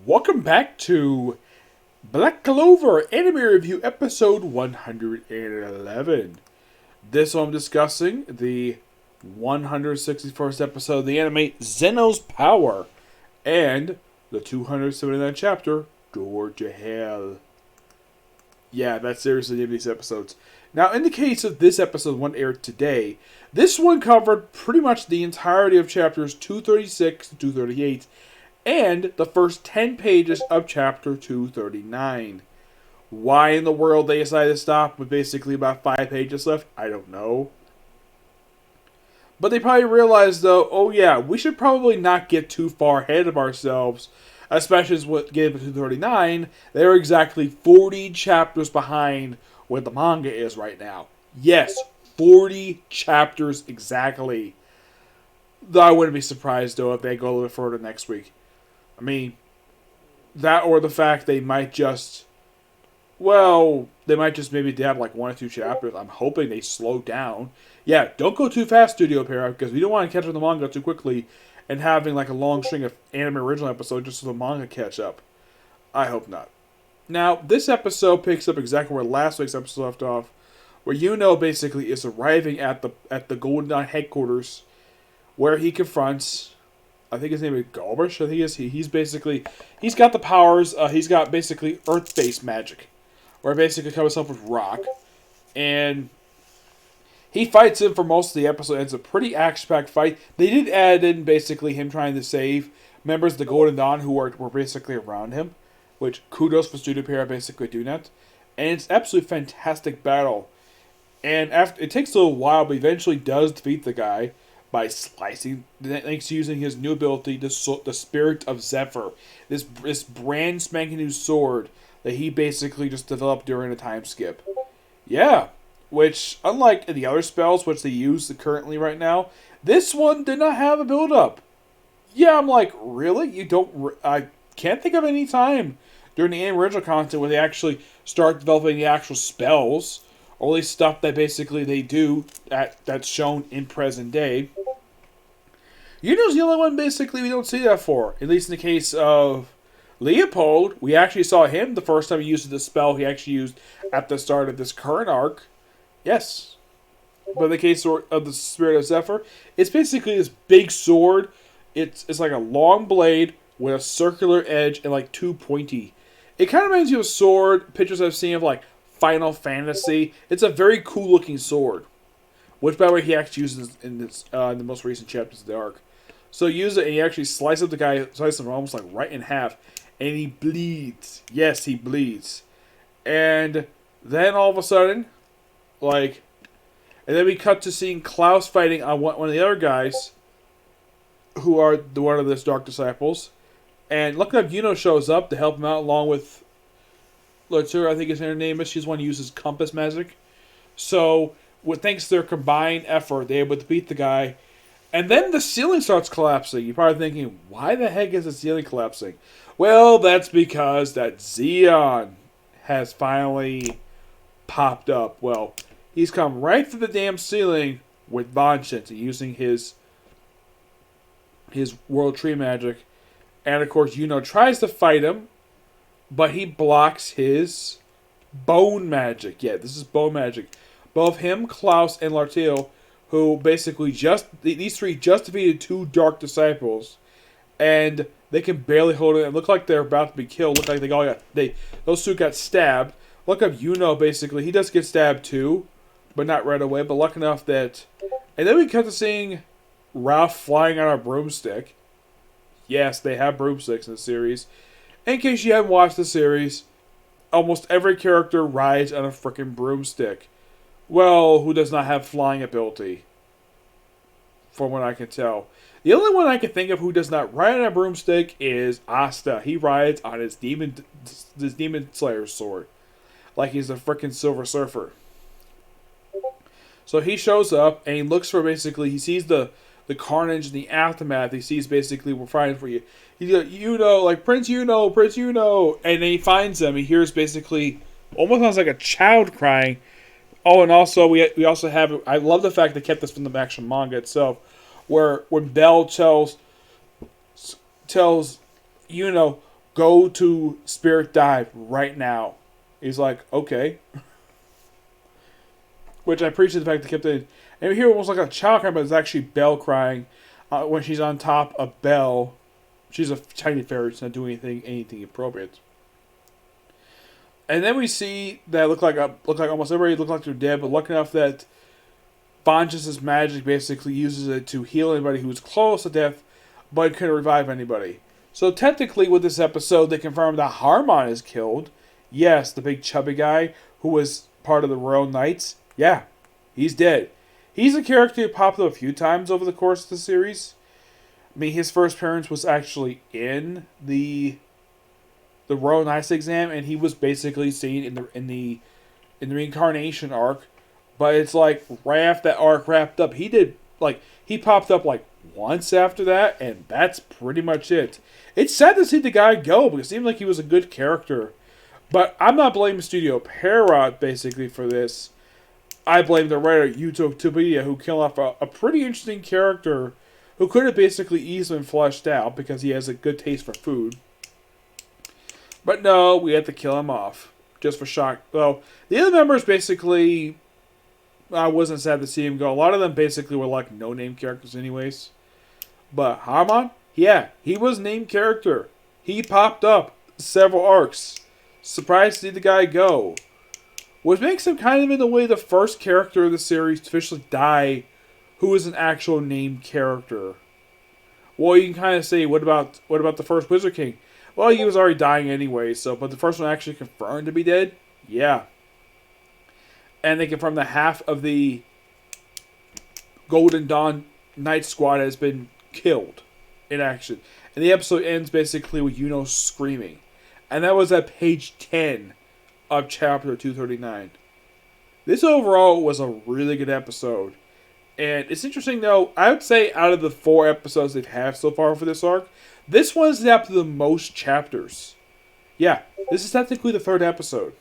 Welcome back to Black Clover Anime Review Episode 111. This one I'm discussing the 161st episode of the anime Zeno's Power and the 279th chapter, Door to Hell. Yeah, that's seriously the name of these episodes. Now, in the case of this episode, one aired today, this one covered pretty much the entirety of chapters 236 to 238 and the first 10 pages of chapter 239. Why in the world they decided to stop with basically about 5 pages left, I don't know. But they probably realized, though, oh yeah, we should probably not get too far ahead of ourselves, especially as what getting to 239, they're exactly 40 chapters behind where the manga is right now. Yes, 40 chapters exactly. Though I wouldn't be surprised, though, if they go a little bit further next week. I mean, that or the fact they might just, they might just maybe have like 1 or 2 chapters. I'm hoping they slow down. Yeah, don't go too fast, Studio Para, because we don't want to catch up the manga too quickly and having like a long string of anime original episodes just so the manga catch up. I hope not. Now, this episode picks up exactly where last week's episode left off, where Yuno basically is arriving at the Golden Dawn headquarters, where he confronts, I think his name is Galbrish. I think he's got the powers. He's got basically earth-based magic, where he basically covers himself with rock, and he fights him for most of the episode. It's a pretty action-packed fight. They did add in basically him trying to save members of the Golden Dawn who were basically around him, which kudos for Studio Para basically doing that. And it's absolutely fantastic battle. And it takes a little while, but eventually does defeat the guy by slicing, thanks to using his new ability, the Spirit of Zephyr. This brand spanking new sword that he basically just developed during a time skip. Yeah, which, unlike the other spells which they use currently right now, this one did not have a build-up. Yeah, I'm like, really? You don't... I can't think of any time during the original content where they actually start developing the actual spells, or at least stuff that basically they do that's shown in present day. Yuno's the only one basically we don't see that for. At least in the case of Leopold, we actually saw him the first time he used the spell he actually used at the start of this current arc. Yes. But in the case of the Spirit of Zephyr, it's basically this big sword. It's like a long blade with a circular edge and like 2 pointy. It kind of reminds you of a sword, pictures I've seen of like Final Fantasy. It's a very cool looking sword, which by the way he actually uses in the most recent chapters of the arc. So he uses it and he actually slices up the guy, slices him almost like right in half, and he bleeds. Yes, he bleeds. And then all of a sudden, and then we cut to seeing Klaus fighting on one of the other guys, who are one of those Dark Disciples. And look up, Yuno shows up to help him out along with Lortura, I think his name is. She's the one who uses compass magic. So, thanks to their combined effort, they're able to beat the guy. And then the ceiling starts collapsing. You're probably thinking, why the heck is the ceiling collapsing? Well, that's because that Zenon has finally popped up. Well, he's come right through the damn ceiling with Bonshin using his World Tree magic. And of course, Yuno tries to fight him, but he blocks his bone magic. Yeah, this is bone magic. Both him, Klaus, and Lartil, who basically these three just defeated 2 Dark Disciples, and they can barely hold it and look like they're about to be killed. Look like those 2 got stabbed. Look up Yuno, basically. He does get stabbed too, but not right away, but lucky enough that... And then we cut to seeing Ralph flying on a broomstick. Yes, they have broomsticks in the series. In case you haven't watched the series, almost every character rides on a freaking broomstick. Well, who does not have flying ability? From what I can tell. The only one I can think of who does not ride on a broomstick is Asta. He rides on his Demon Slayer sword. Like he's a freaking Silver Surfer. So he shows up and he looks for he sees the carnage and the aftermath. He sees basically, we're fighting for you. He's like, Prince Yuno. And then he finds them. He hears basically, almost sounds like a child crying. Oh, and also, we also have, I love the fact they kept this from the actual manga itself, where when Belle tells Yuno, Go to Spirit Dive right now. He's like, okay. Which I appreciate the fact they kept it. And we hear almost like a child crying, but it's actually Belle crying when she's on top of Belle. She's a tiny fairy. She's not doing anything appropriate. And then we see that look like almost everybody look like they're dead, but lucky enough that Bonchus' magic basically uses it to heal anybody who's close to death, but couldn't revive anybody. So technically, with this episode, they confirmed that Harmon is killed. Yes, the big chubby guy who was part of the Royal Knights. Yeah, he's dead. He's a character who popped up a few times over the course of the series. I mean, his first appearance was actually in the Royal Knights exam, and he was basically seen in the reincarnation arc. But it's like right after that arc wrapped up, he popped up like once after that, and that's pretty much it. It's sad to see the guy go because it seemed like he was a good character. But I'm not blaming Studio Parrot basically for this. I blame the writer Yuto Tsubuya, who killed off a pretty interesting character who could have basically easily been fleshed out because he has a good taste for food. But no, we had to kill him off just for shock. Well, the other members basically, I wasn't sad to see him go. A lot of them basically were like no-name characters anyways. But Harmon, yeah, he was named character. He popped up several arcs. Surprised to see the guy go. Which makes him kind of in a way the first character of the series to officially die who is an actual named character. Well, you can kind of say, what about the first Wizard King? Well, he was already dying anyway, but the first one actually confirmed to be dead? Yeah. And they confirmed that half of the Golden Dawn Knight Squad has been killed in action. And the episode ends basically with Yuno screaming. And that was at page 10 of chapter 239. This overall was a really good episode. And it's interesting though, I would say out of the 4 episodes they've had so far for this arc, this one's adapted the most chapters. Yeah, this is technically the 3rd episode.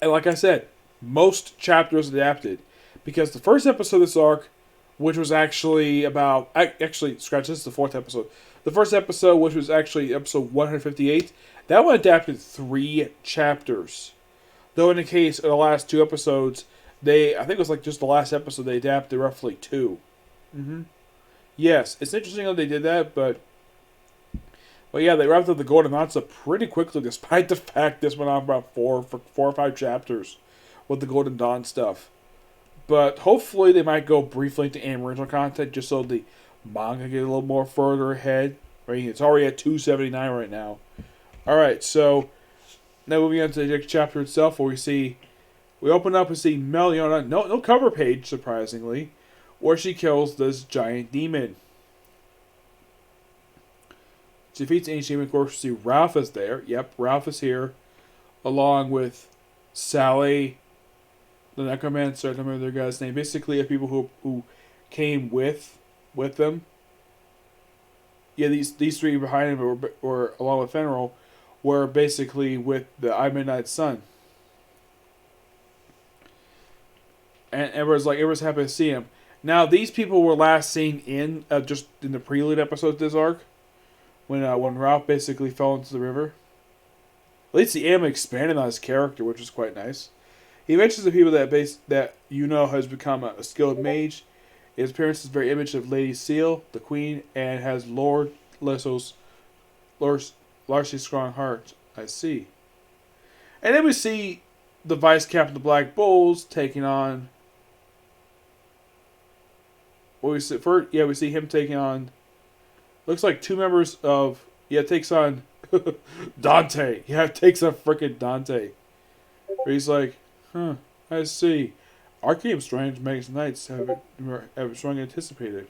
And like I said, most chapters adapted. Because the first episode of this arc, which was actually about... Actually, scratch, this is the 4th episode. The first episode, which was actually episode 158, that one adapted 3 chapters. Though in the case of the last 2 episodes, I think it was like just the last episode, they adapted roughly 2. Yes, it's interesting how they did that, but yeah, they wrapped up the Golden Dawn pretty quickly, despite the fact this went on about 4 or 5 chapters with the Golden Dawn stuff. But hopefully they might go briefly into original content just so the manga get a little more further ahead. I mean, it's already at 279 right now. Alright, so now moving on to the next chapter itself, where we open up and see Meliona, no cover page, surprisingly, where she kills this giant demon. She defeats the ancient demon. Of course, we see Ralph is there. Yep, Ralph is here, along with Sally, the necromancer. I don't remember their guy's name. Basically, the people who came with them. Yeah, these 3 behind him were along with Fenrir, were basically with the I Midnight Sun. And everyone's happy to see him. Now, these people were last seen in just in the prelude episode of this arc, when Ralph basically fell into the river. At least the anime expanded on his character, which was quite nice. He mentions the people that Yuno has become a skilled mage. His appearance is very image of Lady Seal, the Queen, and has Lord Lesso's largely strong heart. I see. And then we see the Vice Captain of the Black Bulls taking on... we see him taking on... Looks like 2 members of... takes on Dante. Yeah, takes on frickin' Dante. Where he's like, I see. Arcane Strange makes Knights have strongly anticipated.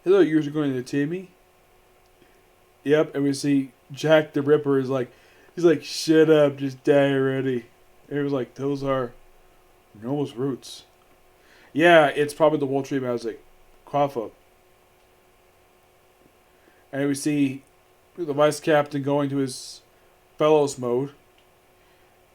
Hello, you're going to Timmy? Yep, and we see Jack the Ripper he's like, shut up, just die already. And he was like, those are Noah's roots. Yeah, it's probably the Wolf Tree Magic. Quafa. And we see the Vice Captain going to his Fellows mode.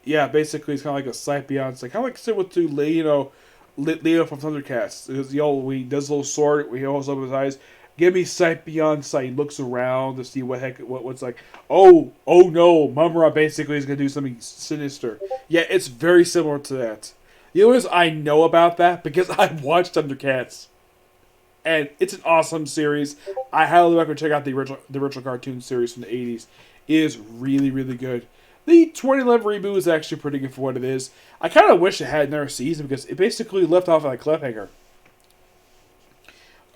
Yeah, basically it's kind of like a sight beyond. It's like kind of like similar to Leo from Thundercats. He does a little sword. He holds up his eyes, Give me sight beyond sight. He looks around to see what's like. Oh no, Mumra basically is gonna do something sinister. Yeah, it's very similar to that. You know what I know about that? Because I watched Thundercats. And it's an awesome series. I highly recommend check out the original cartoon series from the 80s. It is really, really good. The 2011 reboot is actually pretty good for what it is. I kind of wish it had another season because it basically left off on a cliffhanger.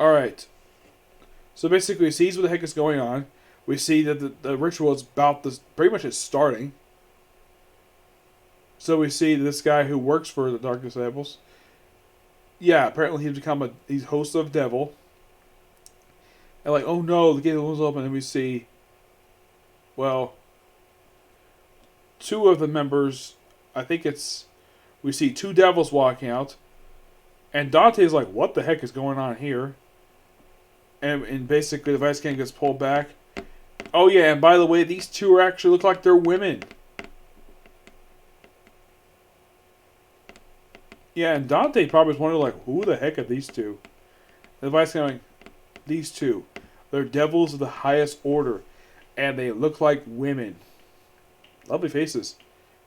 Alright. So basically, we see what the heck is going on. We see that the ritual is about this, pretty much it's starting. So we see this guy who works for the Dark Disciples. Yeah, apparently he's host of Devil. And like, oh no, the gate was open, and we see, well, two of the members, we see two devils walking out, and Dante's like, what the heck is going on here? And basically the Vice King gets pulled back. Oh yeah, and by the way, these two actually look like they're women. Yeah, and Dante probably was wondering, like, who the heck are these two? And the Vice King like, these two. They're devils of the highest order, and they look like women. Lovely faces.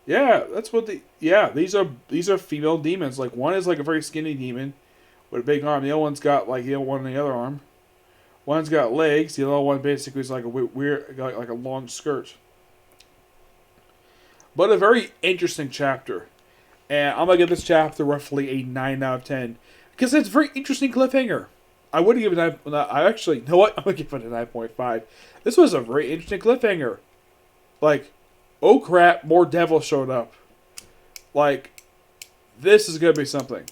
Yeah, that's what these are female demons. Like, one is like a very skinny demon with a big arm. The other one's got like one on the other arm. One's got legs. The other one basically is like a weird, like a long skirt. But a very interesting chapter. And I'm going to give this chapter roughly a 9 out of 10. Because it's a very interesting cliffhanger. I would give it you know what? I'm going to give it a 9.5. This was a very interesting cliffhanger. Like, oh crap, more devils showed up. Like, this is going to be something.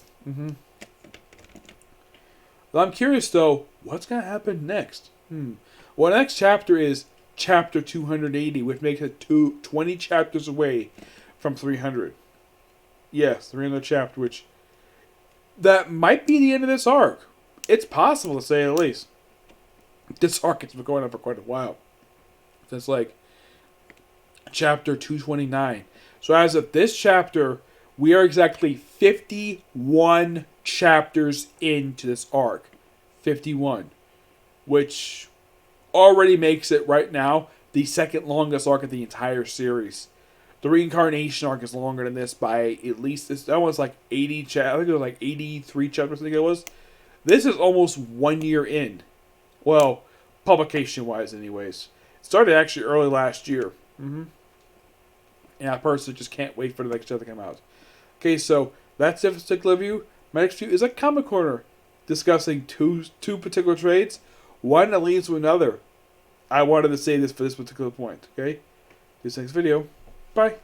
Well, I'm curious though, what's going to happen next? Well, the next chapter is chapter 280, which makes it 20 chapters away from 300. Yes, 300 chapter, which that might be the end of this arc. It's possible to say the least. This arc has been going on for quite a while. It's like chapter 229. So as of this chapter, we are exactly 51 chapters into this arc. 51. Which already makes it right now the second longest arc of the entire series. The reincarnation arc is longer than this by at least that one's like 80 I think it was like 83 chapters, I think it was. This is almost 1 year in. Well, publication wise anyways. It started actually early last year. And I personally just can't wait for the next chapter to come out. Okay, so that's it for particular review. My next review is a comic corner discussing two particular trades. One that leads to another. I wanted to say this for this particular point, okay? This next video. Bye.